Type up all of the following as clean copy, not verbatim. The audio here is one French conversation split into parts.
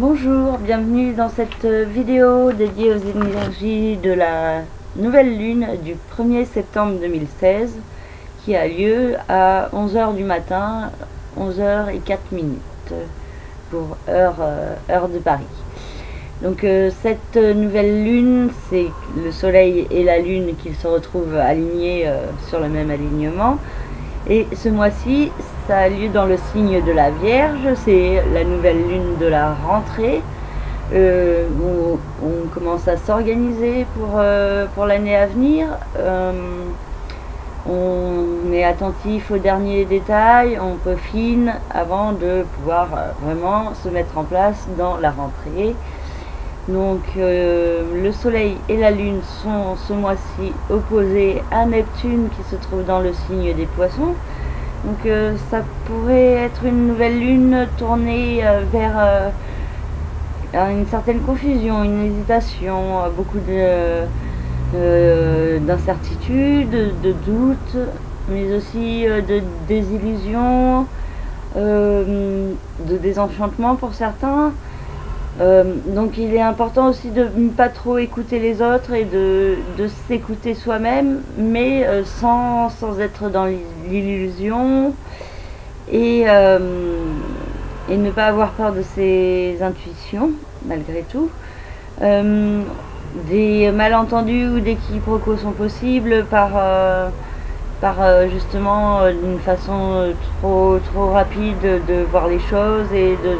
Bonjour, bienvenue dans cette vidéo dédiée aux énergies de la nouvelle lune du 1er septembre 2016 qui a lieu à 11 h du matin, 11h04 pour heure de Paris. Donc cette nouvelle lune, c'est le soleil et la lune qui se retrouvent alignés sur le même alignement. Et ce mois-ci, ça a lieu dans le signe de la Vierge, c'est la nouvelle lune de la rentrée. On commence à s'organiser pour l'année à venir. On est attentif aux derniers détails, on peaufine avant de pouvoir vraiment se mettre en place dans la rentrée. Donc le soleil et la lune sont ce mois-ci opposés à Neptune qui se trouve dans le signe des poissons. Donc ça pourrait être une nouvelle lune tournée vers une certaine confusion, une hésitation, beaucoup d'incertitudes, de doutes, mais aussi de désillusions, de désenchantement pour certains. Donc il est important aussi de ne pas trop écouter les autres et de s'écouter soi-même, mais sans être dans l'illusion et ne pas avoir peur de ses intuitions malgré tout. Des malentendus ou des quiproquos sont possibles par justement une façon trop rapide de voir les choses et de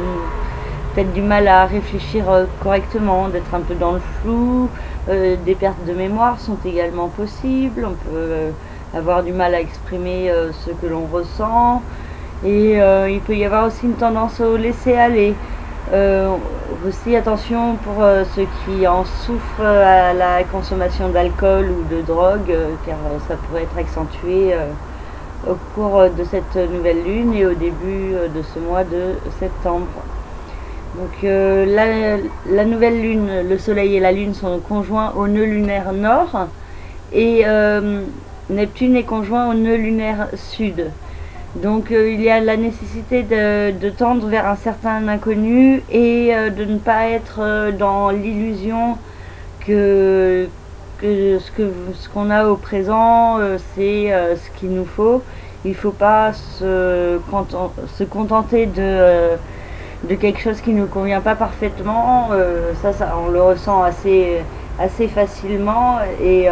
peut-être du mal à réfléchir correctement, d'être un peu dans le flou. Des pertes de mémoire sont également possibles, on peut avoir du mal à exprimer ce que l'on ressent, et il peut y avoir aussi une tendance au laisser aller. Aussi attention pour ceux qui en souffrent à la consommation d'alcool ou de drogue, car ça pourrait être accentué au cours de cette nouvelle lune et au début de ce mois de septembre. Donc la nouvelle lune, le soleil et la lune sont conjoints au nœud lunaire nord et Neptune est conjoint au nœud lunaire sud. Donc il y a la nécessité de tendre vers un certain inconnu et de ne pas être dans l'illusion que ce qu'on a au présent, c'est ce qu'il nous faut. Il ne faut pas se contenter de quelque chose qui ne nous convient pas parfaitement. Ça on le ressent assez facilement, et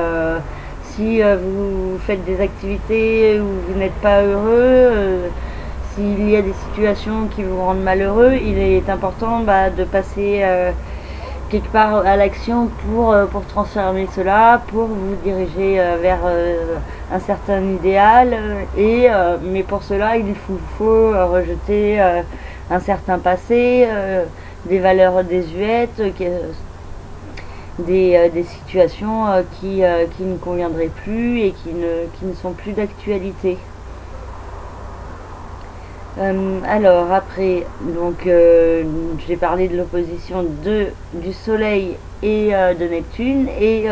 si vous faites des activités où vous n'êtes pas heureux, s'il y a des situations qui vous rendent malheureux, il est important de passer quelque part à l'action pour transformer cela, pour vous diriger vers un certain idéal, mais pour cela il faut rejeter un certain passé, des valeurs désuètes, des situations qui ne conviendraient plus et qui ne sont plus d'actualité. Alors après, donc j'ai parlé de l'opposition du Soleil et de Neptune, et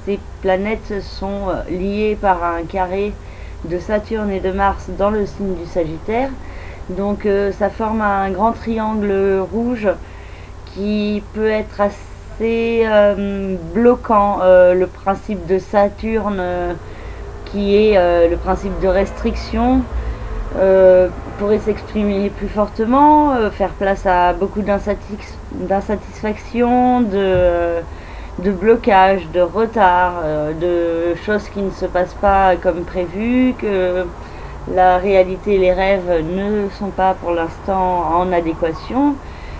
ces planètes sont liées par un carré de Saturne et de Mars dans le signe du Sagittaire. Donc ça forme un grand triangle rouge qui peut être assez bloquant. Le principe de Saturne, qui est le principe de restriction, pourrait s'exprimer plus fortement, faire place à beaucoup d'insatisfaction, de blocage, de retard, de choses qui ne se passent pas comme prévu, que la réalité et les rêves ne sont pas pour l'instant en adéquation.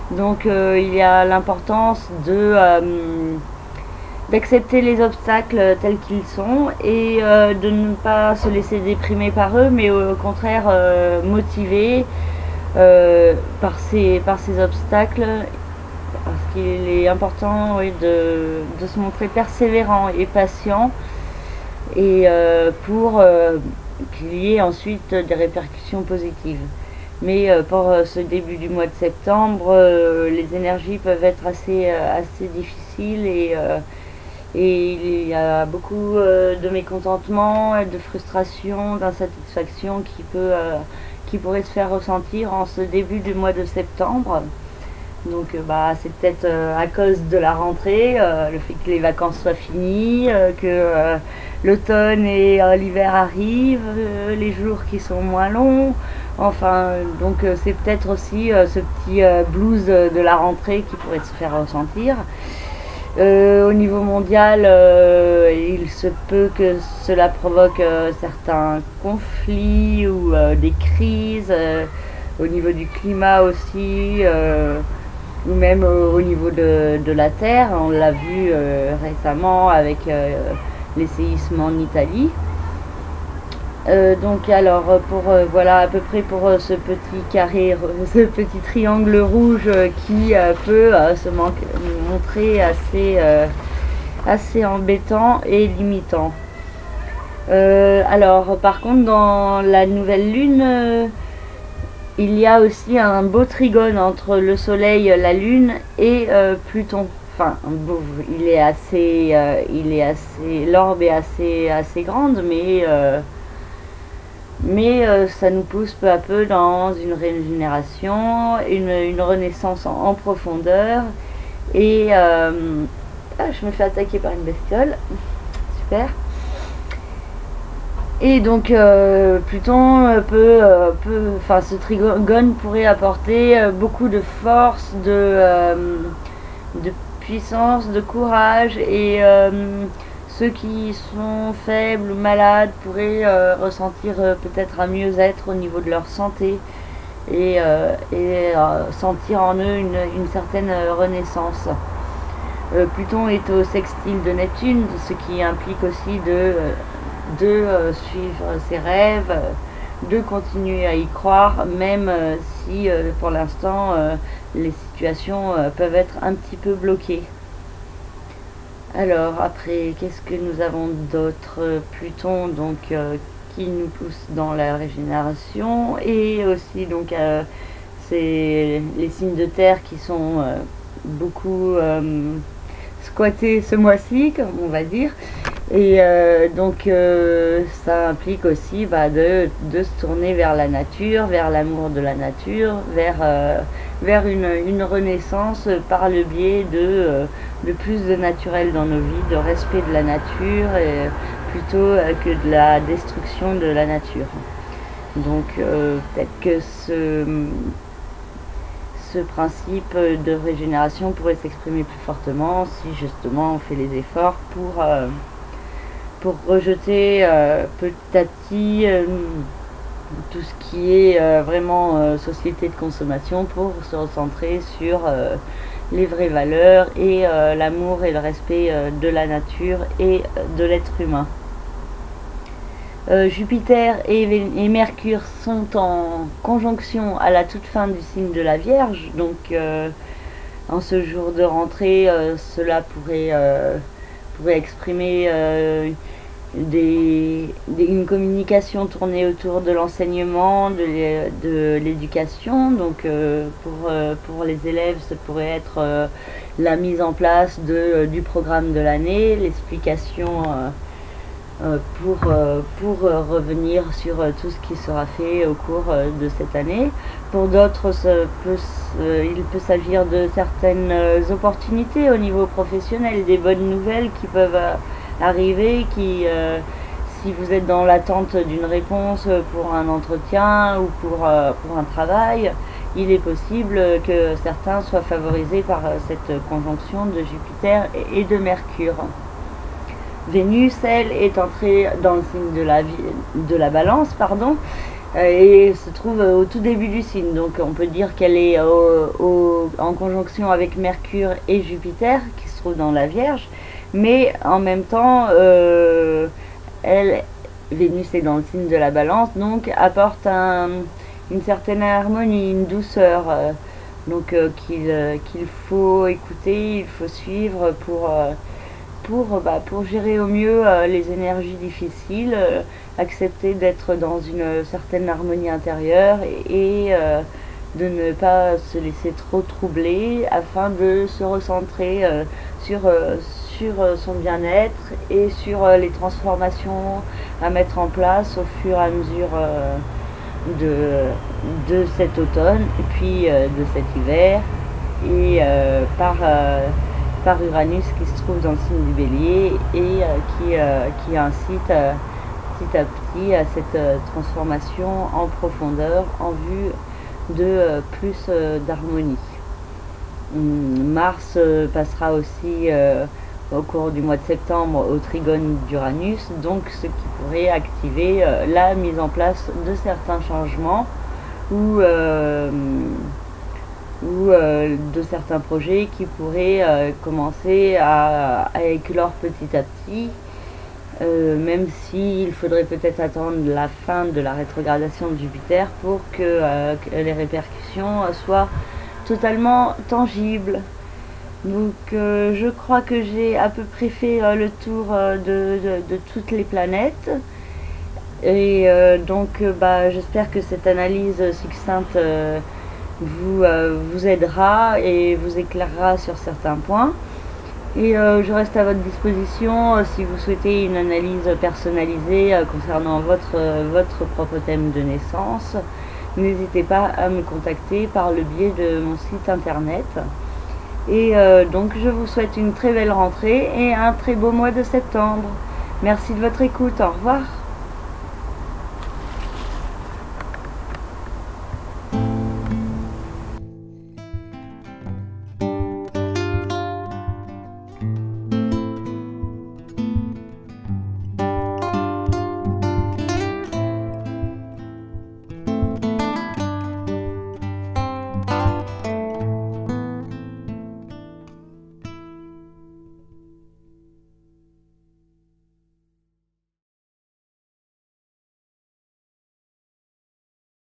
Donc il y a l'importance d'accepter les obstacles tels qu'ils sont, et de ne pas se laisser déprimer par eux, mais au contraire motiver par ces obstacles, parce qu'il est important, oui, de se montrer persévérant et patient, et pour qu'il y ait ensuite des répercussions positives. Mais pour ce début du mois de septembre, les énergies peuvent être assez difficiles, et il y a beaucoup de mécontentement, de frustration, d'insatisfaction qui pourrait se faire ressentir en ce début du mois de septembre. Donc c'est peut-être à cause de la rentrée, le fait que les vacances soient finies, que l'automne et l'hiver arrivent, les jours qui sont moins longs. Enfin, donc c'est peut-être aussi ce petit blues de la rentrée qui pourrait se faire ressentir. Au niveau mondial, il se peut que cela provoque certains conflits ou des crises. Au niveau du climat aussi, ou même au niveau de la terre. On l'a vu récemment avec les séismes en Italie. Donc alors voilà à peu près pour ce petit carré, ce petit triangle rouge qui peut se montrer assez embêtant et limitant. Alors par contre dans la nouvelle lune, il y a aussi un beau trigone entre le soleil, la lune et Pluton. Enfin, il est assez, l'orbe est assez grande, mais ça nous pousse peu à peu dans une régénération, une renaissance en profondeur. Et je me fais attaquer par une bestiole. Super. Et donc Pluton ce trigone pourrait apporter beaucoup de force, de puissance, de courage, et ceux qui sont faibles ou malades pourraient ressentir peut-être un mieux-être au niveau de leur santé et sentir en eux une certaine renaissance. Pluton est au sextile de Neptune, ce qui implique aussi de suivre ses rêves, de continuer à y croire, même si pour l'instant les situations peuvent être un petit peu bloquées. Alors après, qu'est-ce que nous avons d'autre? Pluton donc qui nous pousse dans la régénération, et aussi donc c'est les signes de terre qui sont beaucoup squattés ce mois-ci, comme on va dire. Et donc ça implique aussi de se tourner vers la nature, vers l'amour de la nature, vers une renaissance par le biais de plus de naturel dans nos vies, de respect de la nature, plutôt que de la destruction de la nature. Donc peut-être que ce principe de régénération pourrait s'exprimer plus fortement si justement on fait les efforts pour rejeter petit à petit tout ce qui est vraiment société de consommation, pour se recentrer sur les vraies valeurs et l'amour et le respect de la nature et de l'être humain. Jupiter et Mercure sont en conjonction à la toute fin du signe de la Vierge, donc en ce jour de rentrée, cela pourrait exprimer une communication tournée autour de l'enseignement, de l'éducation. Donc pour les élèves, ça pourrait être la mise en place du programme de l'année, l'explication pour revenir sur tout ce qui sera fait au cours de cette année. Pour d'autres, il peut s'agir de certaines opportunités au niveau professionnel, des bonnes nouvelles qui peuvent arriver, si vous êtes dans l'attente d'une réponse pour un entretien ou pour un travail, il est possible que certains soient favorisés par cette conjonction de Jupiter et de Mercure. Vénus, elle, est entrée dans le signe de la Balance, et se trouve au tout début du signe. Donc on peut dire qu'elle est en conjonction avec Mercure et Jupiter, qui se trouve dans la Vierge, mais en même temps, Vénus est dans le signe de la Balance, donc apporte une certaine harmonie, une douceur, qu'il faut écouter, il faut suivre pour gérer au mieux les énergies difficiles, accepter d'être dans une certaine harmonie intérieure et de ne pas se laisser trop troubler, afin de se recentrer sur son bien-être et sur les transformations à mettre en place au fur et à mesure de cet automne et puis de cet hiver, par Uranus qui se trouve dans le signe du Bélier et qui incite petit à petit à cette transformation en profondeur en vue de plus d'harmonie. Mars passera aussi au cours du mois de septembre au trigone d'Uranus, donc ce qui pourrait activer la mise en place de certains changements ou de certains projets qui pourraient commencer à éclore petit à petit, même s'il faudrait peut-être attendre la fin de la rétrogradation de Jupiter pour que les répercussions soient totalement tangibles. Donc je crois que j'ai à peu près fait le tour de toutes les planètes. Et j'espère que cette analyse succincte vous aidera et vous éclairera sur certains points. Et je reste à votre disposition si vous souhaitez une analyse personnalisée concernant votre propre thème de naissance. N'hésitez pas à me contacter par le biais de mon site internet. Et donc je vous souhaite une très belle rentrée et un très beau mois de septembre. Merci de votre écoute, au revoir.